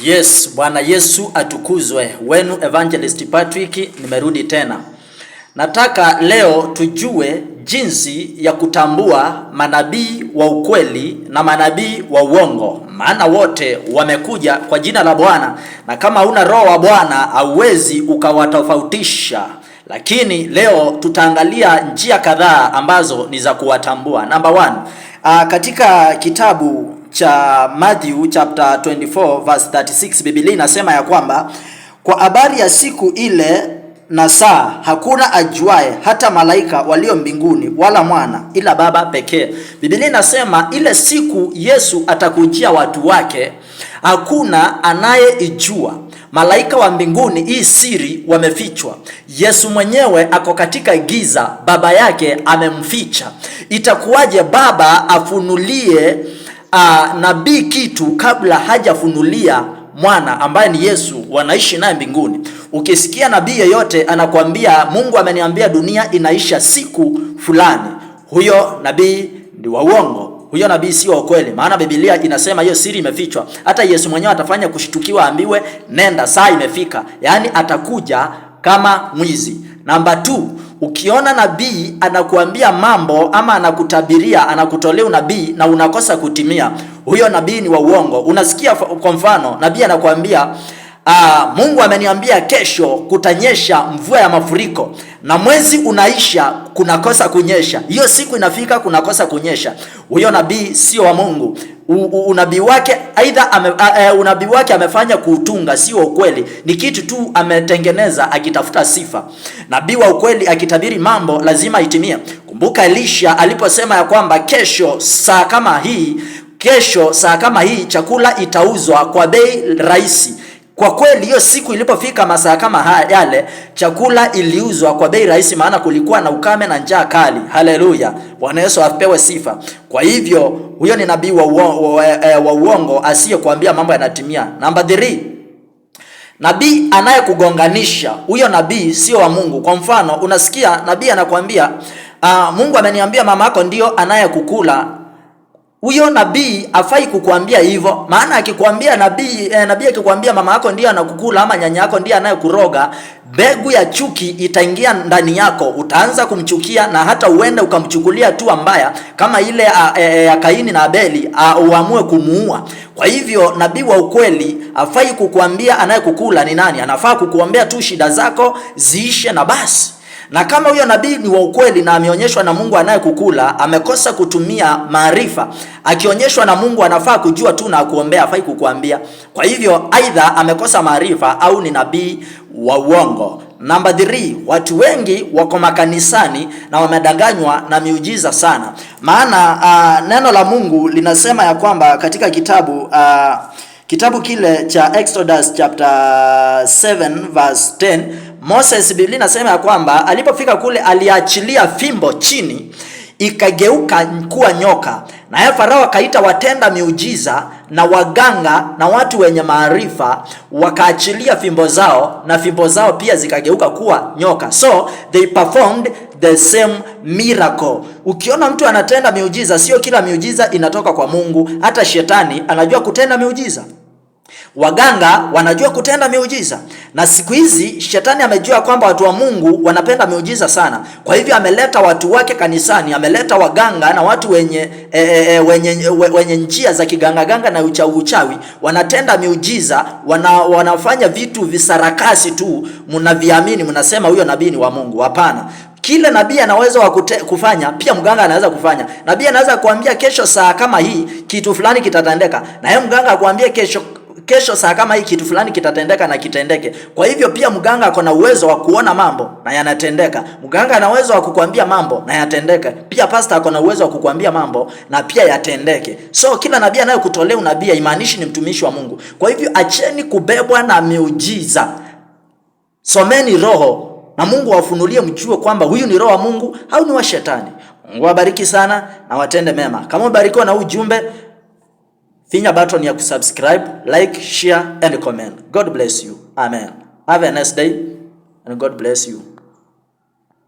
Yes, Bwana Yesu atukuzwe. Wenu Evangelist Patrick nimerudi tena. Nataka leo tujue jinsi ya kutambua manabii wa ukweli na manabii wa uongo. Maana wote wamekuja kwa jina la Bwana, na kama huna roho wa Bwana hauwezi ukawatofautisha. Lakini leo tutaangalia njia kadhaa ambazo ni za kuwatambua. Number 1, katika kitabu cha Matthew chapter 24 verse 36, Biblia inasema ya kwamba kwa habari ya siku ile na saa hakuna ajuae, hata malaika walio mbinguni wala mwana, ila Baba pekee. Biblia inasema ile siku Yesu atakujia watu wake, hakuna anayeijua. Malaika wa mbinguni hii siri wamefichwa. Yesu mwenyewe ako katika giza, Baba yake amemficha. Itakuwaje Baba afunulie nabii kitu kabla hajafunulia mwana ambaye ni Yesu, wanaishi naye mbinguni? Ukisikia nabii yeyote anakuambia Mungu ameniambia dunia inaisha siku fulani, huyo nabii ni wa uongo. Huyo nabii si wa kweli, maana Biblia inasema hiyo siri imefichwa. Hata Yesu mwenyewe atafanya kushtukiwa, ambiwe nenda, saa imefika. Yaani atakuja kama mwizi. Number 2, ukiona nabii anakuambia mambo ama anakutabiria, anakutolea unabii na unakosa kutimia, huyo nabii ni wa uongo. Unasikia kwa mfano nabii anakuambia Mungu ameniambia kesho kutanyesha mvua ya mafuriko, na mwezi unaisha kunakosa kunyesha. Hiyo siku inafika kunakosa kunyesha. Huyo nabii sio wa Mungu. Unabii wake unabii wake amefanya kuutunga, sio ukweli. Ni kitu tu ametengeneza akitafuta sifa. Nabii wa ukweli akitabiri mambo lazima itimie. Kumbuka Elisha aliposema ya kwamba kesho saa kama hii chakula itauzwa kwa bei rahisi. Kwa kweli hiyo siku ilipofika, masaa kama yale, chakula iliuzwa kwa bei rahisi, maana kulikuwa na ukame na njaa kali. Haleluya, Bwana Yesu apewe sifa. Kwa hivyo huyo ni nabii wa uongo asiyekuambia mambo yanatimia. Number 3, nabii anayekugonganisha, huyo nabii sio wa Mungu. Kwa mfano unasikia nabii anakuambia Mungu ameniambia mama yako ndio anayekukula. Huyo nabii afai kukuambia hivyo, maana akikwambia nabii akikwambia mama yako ndiye anakukula ama nyanya yako ndiye anayekuroga, mbegu ya chuki itaingia ndani yako, utaanza kumchukia na hata uende ukamchukulia tu mbaya kama ile ya Kaini na Abeli, uamue kumuua. Kwa hivyo nabii wa ukweli afai kukuambia anayekukula ni nani, anafaa kukuombea tu shida zako ziishe na basi. Na kama huyo nabii ni wa ukweli na ameonyeshwa na Mungu anayekukula, amekosa kutumia maarifa. Akionyeshwa na Mungu anafaa kujua tu na kuombea, afai kukuambia. Kwa hivyo aidha amekosa maarifa au ni nabii wa uongo. Number 3, watu wengi wako makanisani na wamedanganywa na miujiza sana. Maana neno la Mungu linasema ya kwamba katika kitabu kile cha Exodus chapter 7 verse 10, Moses, Biblia inasema ya kwamba alipofika kule aliachilia fimbo chini ikageuka kuwa nyoka, na Farao akaita watenda miujiza na waganga na watu wenye maarifa, wakaachilia fimbo zao na fimbo zao pia zikageuka kuwa nyoka. So they performed the same miracle. Ukiona mtu anatenda miujiza, sio kila miujiza inatoka kwa Mungu. Hata shetani anajua kutenda miujiza, waganga wanajua kutenda miujiza, na siku hizi shetani amejua kwamba watu wa Mungu wanapenda miujiza sana. Kwa hivyo ameleta watu wake kanisani, ameleta waganga na watu wenye njia za kiganga na uchawi, wanatenda miujiza, wanafanya vitu visarakasi tu, mnaviamini, mnasema huyo nabii ni wa Mungu. Hapana. Kile nabii anaweza kufanya, pia mganga anaweza kufanya. Nabii anaweza kuambia kesho saa kama hii kitu fulani kitatendeka, na yeye mganga akwambie kesho saa kama hii kitu fulani kitatendeka na kitendeke. Kwa hivyo pia mganga ako na uwezo wa kuona mambo na yanatendeka. Mganga ana uwezo wa kukuambia mambo na yatendeke. Pia pastor ako na uwezo wa kukuambia mambo na pia yatendeke. So kila nabii anayekutolea unabii haimaanishi ni mtumishi wa Mungu. Kwa hivyo acheni kubebwa na miujiza. Someni roho na Mungu awafunulie, mjue kwamba huyu ni roho wa Mungu au ni wa shetani. Mungu awabariki sana na watende mema. Kama umebarikiwa na ujumbe, finya button ya kusubscribe, like, share and comment. God bless you. Amen. Have a nice day and God bless you.